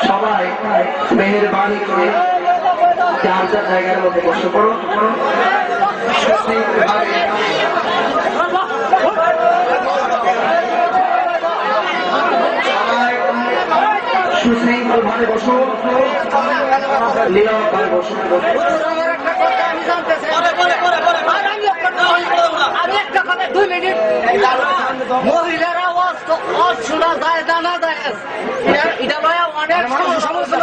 সবাই মেহেরবানি করে যার যার জায়গার মধ্যে বসে পড়ো। সুশৃঙ্খল ভাবে বসো, নীরব ভাবে বসো। মহিলারা শোনা যায় জানা যায় এটা অনেক সমস্যা।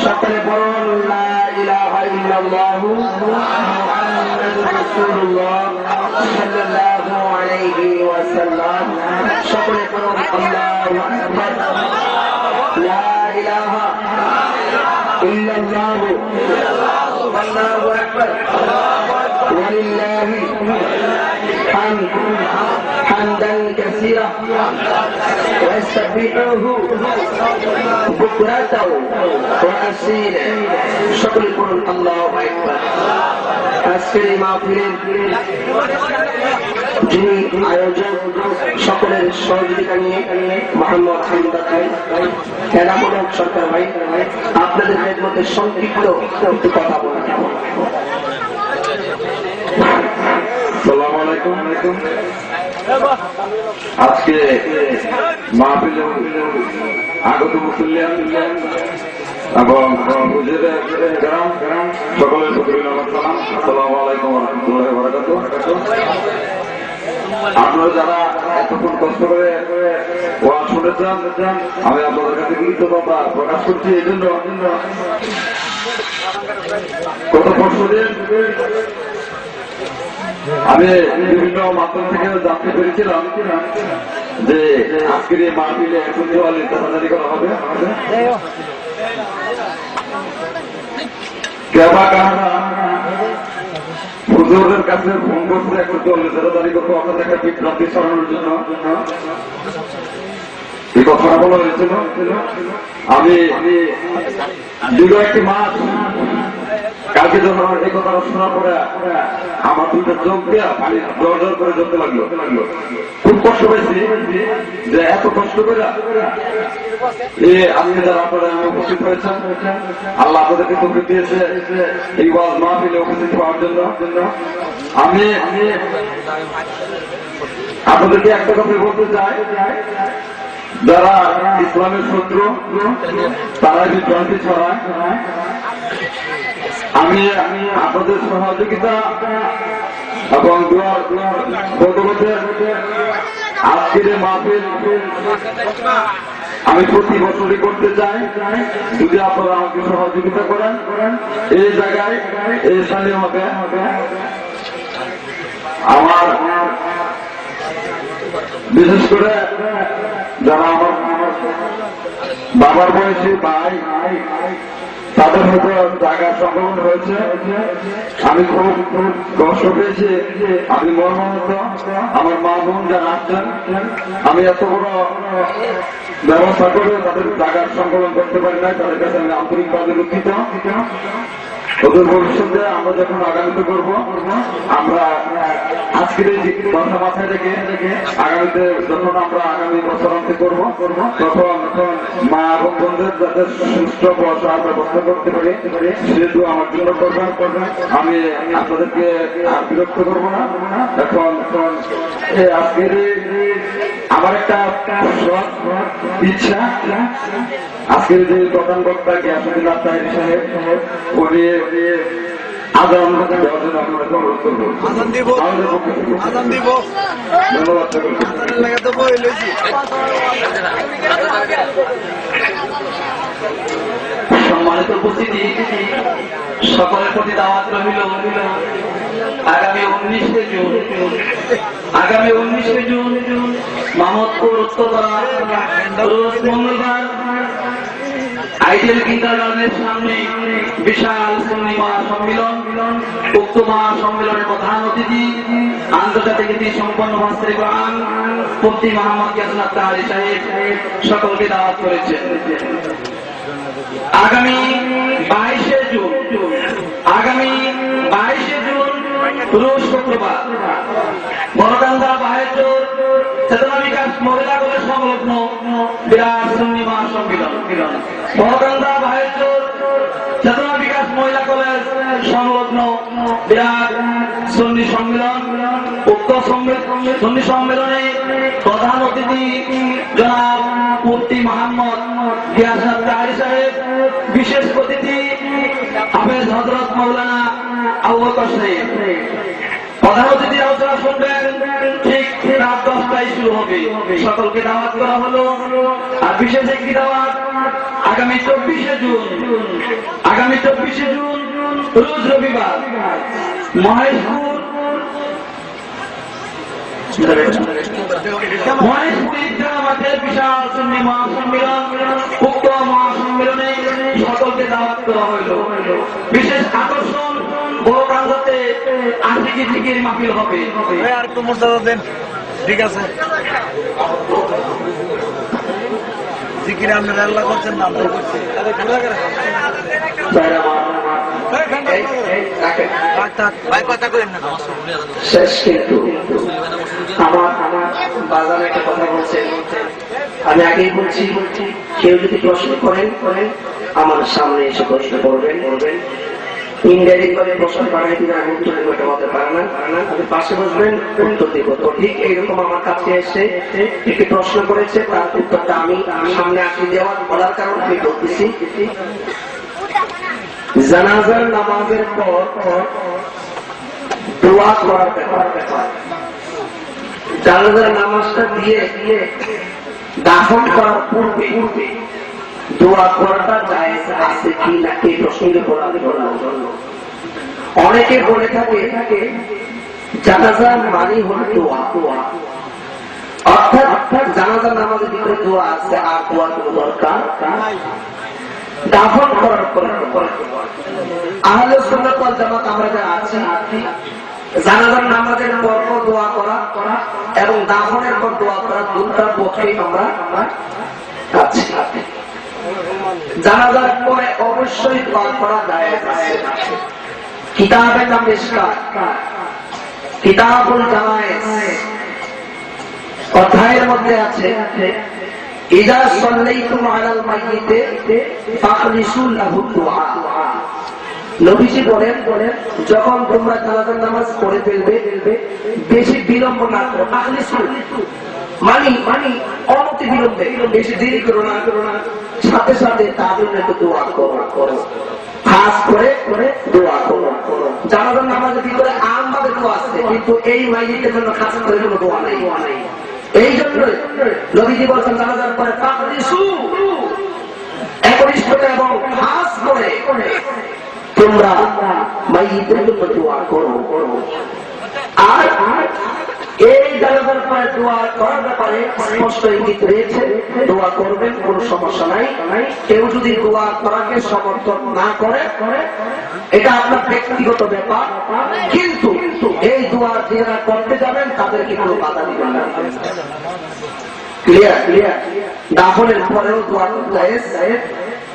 সকলে বলুন লা ইলাহা ইল্লাল্লাহু মুহাম্মাদুর রাসূলুল্লাহ সাল্লাল্লাহু আলাইহি ওয়াসাল্লাম। ওয়াসাল্লাম সকলে পড়ুন আল্লাহু আকবার লা ইলাহা ইল্লাল্লাহু আল্লাহু আকবার ওয়ালিল্লাহি হামদ হামদান কাসীরা ওয়াসবিহুহু বুকরাতাও ওয়া আসীলা সকলে পড়ুন আল্লাহু আকবার। আজকের এই মাহফিলের যিনি আয়োজক সকলের সহযোগিতা নিয়ে মোহাম্মদ হামদা ভাই, এনামূলক সরকার ভাই, আপনাদের মধ্যে সংক্ষিপ্ত একটু কথা বলুন। আসসালামু আলাইকুম। আজকে মাহফিলে আগত মুসল্লিয়ান এবং গ্রাম সকলের প্রতি সালাম। আসসালামু আলাইকুম ওয়া রাহমাতুল্লাহি ওয়া বারাকাতুহু। আপনারা যারা এতক্ষণ কষ্ট করে ওয়াজ শুনেছেন, আমি আপনাদের কাছে কৃতজ্ঞতা প্রকাশ করছি। এই জন্য গত পরশুদিন আমি বিভিন্ন মাধ্যম থেকে জানতে পেরেছিলাম যে আজকের এই মাহফিলে এখন জারি করা হবে। হুজুরের কাছে ফোন করছে এখন জারি করবো আপনাদের একটা বিভ্রান্তি ছড়ানোর জন্য এই কথাটা বলা হয়েছিল। আমি দীর্ঘ একটি মাস কালকে যখন এই কথাটা শোনার পরে আমার দুটো চোখ দিয়ে পানি জোর জোর করে জ্বলতে লাগলো। খুব কষ্ট পেয়েছি যে এত কষ্ট করে আজকে যারা আপনারা উপস্থিত হয়েছেন, আল্লাহ আপনাদেরকে তৌফিক দিয়েছে এই ওয়াজ মাহফিলে উপস্থিত হওয়ার জন্য। আমি আপনাদেরকে একটা কথা বলতে চাই, যারা ইসলামের শত্রু তারা বিভ্রান্তি ছড়ায়। আমি আপনাদের সহযোগিতা এবং আজকের মাহফিল আমি প্রতি বছরই করতে চাই। যদি আপনারা আমাকে সহযোগিতা করেন, এই জায়গায় এই স্থানে হবে আমার বিশেষ করে যারা আমার বাবার বয়সী ভাই, তাদের হয়তো জায়গার সংক্রমণ হয়েছে। আমি খুব কষ্ট পেয়েছি, আমি মর্মাহত। আমার মা বোন যারা আসছেন, আমি এত বড় ব্যবস্থা করে তাদের জায়গার সংকলন করতে পারি না, তাদের কাছে আমি আন্তরিকভাবে দুঃখিত। ওদের ভবিষ্যতে আমরা যখন আগামীতে করবো, আমরা আজকের এই কথা মাথায় রেখে আগামীতে যখন আমরা আগামী বছর অন্তে করবো, তখন মা এবং বোনদের যাতে সুস্থ বসার ব্যবস্থা করতে পারি সেহেতু আমার জন্য করবেন। আমি আপনাদেরকে আর বিরক্ত করবো না। এখন আজকের আমার একটা ইচ্ছা, আজকের যে প্রধান বক্তা গিয়াসউদ্দিন আত্মাহির সাহেব, উনি আজান দেওয়ার জন্য আপনাকে অনুরোধ করবো। ধন্যবাদ। সম্মানিত উপস্থিতি, সকলের প্রতি দাওয়াত রহিল আগামী 19শে জুন মাহমুদপুর উত্তরপাড়া রোজ মঙ্গলবার আইডিয়াল কিন্ডারগার্টেনের সামনে বিশাল সুন্নি মহাসম্মেলন। উক্ত মহাসম্মেলনের প্রধান অতিথি আন্তর্জাতিক নীতি সম্পন্ন মাস্টার কোরআন মুফতি মোহাম্মদ গিয়াসউদ্দিন আত্মাহির সাহেব সকলকে দাওয়াত করেছেন। আগামী 22শে জুন রোজ শুক্রবার বনকান্দা বাহেশ্বর চেতনা বিকাশ মহিলা কলেজ সংলগ্ন বিরাট সুন্নি মহাসম্মেলন। বনকান্দা বাহেশ্বর চেতনা বিকাশ মহিলা কলেজ সংলগ্ন বিরাট সুন্নি সম্মেলন। উক্ত সুন্নি সম্মেলনে প্রধান অতিথি জনাব মুফতি মোহাম্মদ গিয়াসউদ্দিন আত্মাহির সাহেব, বিশেষ অতিথি হাফেজ হযরত মাওলানা আবু বকর সাহেব। প্রধান অতিথি আলোচনা শুনবেন ঠিক রাত 10টায় শুরু হবে। সকলকে দাওয়াত করা হলো। আর বিশেষ একটি দাওয়াত আগামী 24শে জুন রোজ রবিবার মহেশপুর মহেশপুরীর জামাতের বিশাল সুন্নি মহাসম্মেলন, উক্ত মহাসম্মেলনে সকলকে দাওয়াত দেওয়া হইল। বিশেষ আকর্ষণ বড় প্রান্ততে আশিকি জিকির মাহফিল হবে। আর একটু মর্যাদা দেন, ঠিক আছে? জিকির আপনারা আল্লাহ করছেন না আমরা করছি। ভাই কথা কইেন না। শেষ কিন্তু আমার বাজারে একটা কথা বলছেন, আমি আগেই বলছি, কেউ যদি প্রশ্ন করেন আমার সামনে এসে প্রশ্ন করবেন, ইনডাইরেক্ট ভাবে প্রশ্ন পাঠাই দিলে আমি উত্তর দিতে হতে পারে না, আপনি পাশে বসবেন, উত্তর দিব। তো ঠিক এইরকম আমার কাছে এসে একটি প্রশ্ন করেছে, তার উত্তরটা আমি সামনে আসি দেওয়ার বলার কারণে আমি বলতেছি। জানাজার নামাজের পর দোয়া করার ব্যাপার, জানাজার নামাজটা দিয়ে দাফন করার পূর্বে দোয়া করাটা জায়েজ আছে কি না, এই প্রসঙ্গে বলার জন্য অনেকে বলে থাকে জানাজার মানে হল দোয়া, অর্থাৎ জানাজার নামাজের ভিতরে দোয়া আছে আর দোয়ার কোনো দরকার দাফন করার পরে। আহলে সুন্নাত ওয়াল জামাত আমরা যারা আছি, জানাজার নামাজের পর দোয়া করা এবং দাফনের পর দোয়া করা দুটার পক্ষে আমরা আছি। জানাজার পরে অবশ্যই দোয়া করা যায়। কিতাবের নাম মিশকাত, কিতাবুল জানায়েজ অধ্যায়ের মধ্যে আছে ইযা সাল্লাইতুম আলাল মাইয়িতি ফাখলিসু লাহু দুআ। নবীজি বলেন যখন তোমরা জানাজার নামাজ পড়ে ফেলবে বেশি বিলম্ব না করো, ফাখলিসু মানে অনতি বিলম্বে, বেশি দেরি করো না, সাথে সাথে তাদের একটু দোয়া করো, খাস করে দোয়া করো। জানাজার নামাজের ভিতরে আমভাবে দোয়া আছে, কিন্তু এই মাইয়িতের জন্য খাস করে কোনো দোয়া নেই। এই জন্য নবীজি বলছেন জানাজার পরে ফাখলিসু, একনিষ্ঠতা এবং খাস করে তোমরা মাইয়িতের জন্য দোয়া করো। আর এই জানাজার পরে দোয়া করার ব্যাপারে স্পষ্ট ইঙ্গিত রয়েছে, দোয়া করবেন, কোনো সমস্যা নাই। কেউ যদি দোয়া করাকে সমর্থন না করে এটা আপনার ব্যক্তিগত ব্যাপার, কিন্তু এই দোয়া যারা করতে যাবেন তাদেরকে কোনো বাধা দিবেন না। ক্লিয়ার? দাফনের পরেও দোয়া জায়েজ,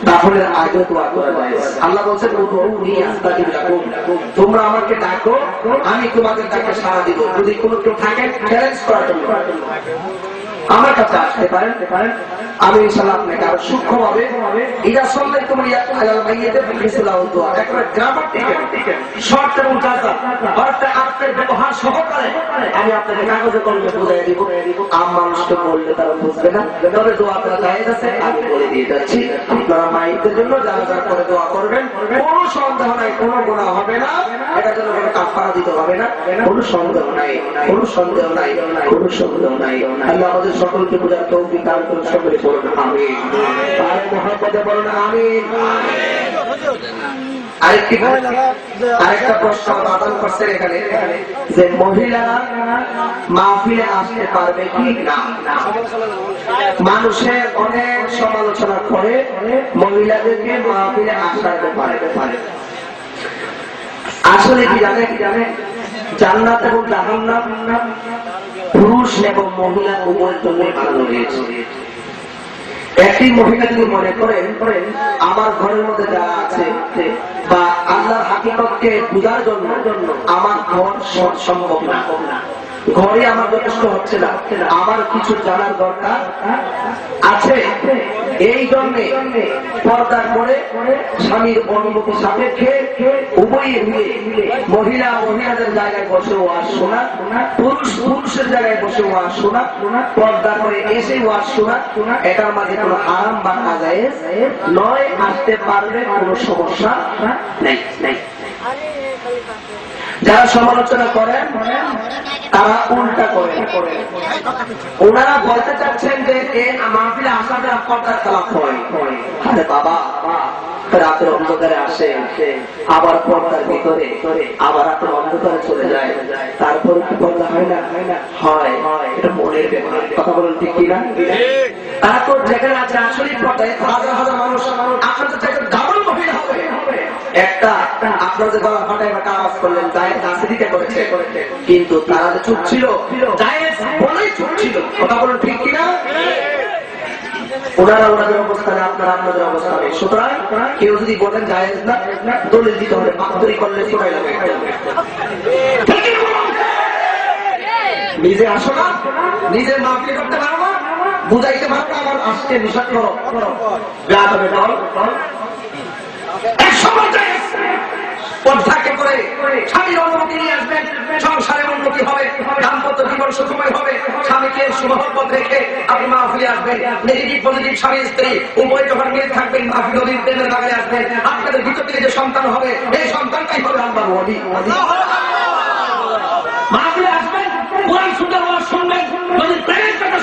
দাফনের আগে দোয়া করা জায়েজ। আল্লাহ বলছেন উদউনি আস্তাজিব লাকুম, তোমরা আমাকে ডাকো আমি তোমাদের ডাকে সাড়া দিব। যদি কোনো কেউ থাকেন চ্যালেঞ্জ করার জন্য আমার কাছে আসতে পারেন, আমি ইনশাআল্লাহ আপনাকে আরো সূক্ষ্মভাবে ইযা সাল্লাইতুম আলাল মাইয়িতি ফাখলিসু লাহু দুআ, একবারে গ্রামাটিক্যাল শর্ট এবং জাযা অর্থাৎ আপনার ব্যবহার সহকারে আমি আপনাকে কাগজে কলমে বুঝিয়ে দিব। আম মানুষকে বললে তারা বুঝবে না, তবে দোয়াটা জায়েজ আছে, আমি বলে দিয়ে যাচ্ছি। আপনারা মাইয়িতের জন্য জানাজার পরে দোয়া করবেন, কোনো সন্দেহ নাই, কোনো গুনাহ হবে না, এটার জন্য কোনো কাফারা দিতে হবে না, কোনো সন্দেহ নাই। আল্লাহ আমাদের সকলকে বোঝার তৌফিক দান করুন, সকলে বলুন আমিন। আর মুহাম্মদে বলুন আমিন। আরেকটা প্রশ্ন আদান করছেন এখানে যে মহিলারা মাহফিলে আসতে পারবে কি না। মানুষের অনেক সমালোচনা করে মহিলাদেরকে মাহফিলে আসার ব্যাপারে। আসলে কি জানে, জান্নাত এবং জাহান্নাম পুরুষ এবং মহিলা উভয়ের জন্য বানানো হয়েছে। একটি মহিলা যদি মনে করেন আমার ঘরের মধ্যে যারা আছে বা আল্লাহর হাকিকতকে বুঝার জন্য আমার ঘর সম্ভব না, ঘরে আমার যথেষ্ট হচ্ছে না, আমার কিছু জানার দরকার আছে, এই জন্য পর্দা করে স্বামীর অনুমতি সাপেক্ষে উভয়ে মিলে মহিলাদের জায়গায় বসে ওয়াজ শোনা, পুরুষের জায়গায় বসে ওয়াজ শোনা, পর্দা করে এসে ওয়াজ শোনা, এটার মাঝে কোনো হারাম বা নাজায়েজ নয়, আসতে পারবে, কোনো সমস্যা নেই। যারা সমালোচনা করেন তারা উল্টা করে, ওনারা বলতে চাচ্ছেন যে মাহফিলে আসাটা পর্দার খেলাফ হয়। আরে বাবা, রাতের অন্ধকারে আসে, আবার পর্দার ভিতরে, আবার রাতের অন্ধকারে চলে যায়, তারপরে কি পর্দা হয় না? হয়। এটা মনের ব্যাপার। কথা বলেন ঠিক কিনা? তারপর যেখানে আছে আসলে পর্দায় হাজার হাজার মানুষ, আপনার তো চাইতে ডাবল মহিলা হবে। একটা আপনার যে গলা ফাটায় ফাটা আওয়াজ করলেন, গায়ের কাছে দিতে করেছে, কিন্তু তারা যে চুপ ছিল, গায়ের বলেই চুপ ছিল। কথা বলেন ঠিক কিনা? ওনারা ওনাদের অবস্থানে, আপনারা আপনাদের অবস্থানে। সুতরাং কেউ যদি বলেন জায়েজ না, দলিল দিতে হবে। বাহাদুরি করলে ছোটাই লাগে। নিজে আসো না, নিজের মাফি করতে পারো না, বুঝাইতে পারো না, আমার আজকে নিষেধ করো, ব্যাধ হবে। পর্দাকে করে স্বামীর অনুমতি নিয়ে আসবেন, সংসারের উন্নতি হবে, দাম্পত্য জীবন সুখময় হবে। স্বামীকে সুমহব্বত রেখে আপনি মাহফিলে আসবেন। নেগেটিভ পজিটিভ স্বামী স্ত্রী উভয় যখন মিলে থাকবেন, মাহফিল নদীর প্রেমের বাগানে আসবেন। আপনাদের ভিতর থেকে যে সন্তান হবে, এই সন্তানটাই হবে আল্লাহর ওয়ালি। মাহফিলে আসবেন, কোরআন শুনবেন, শুনবেন, নদীর প্রেমের কথা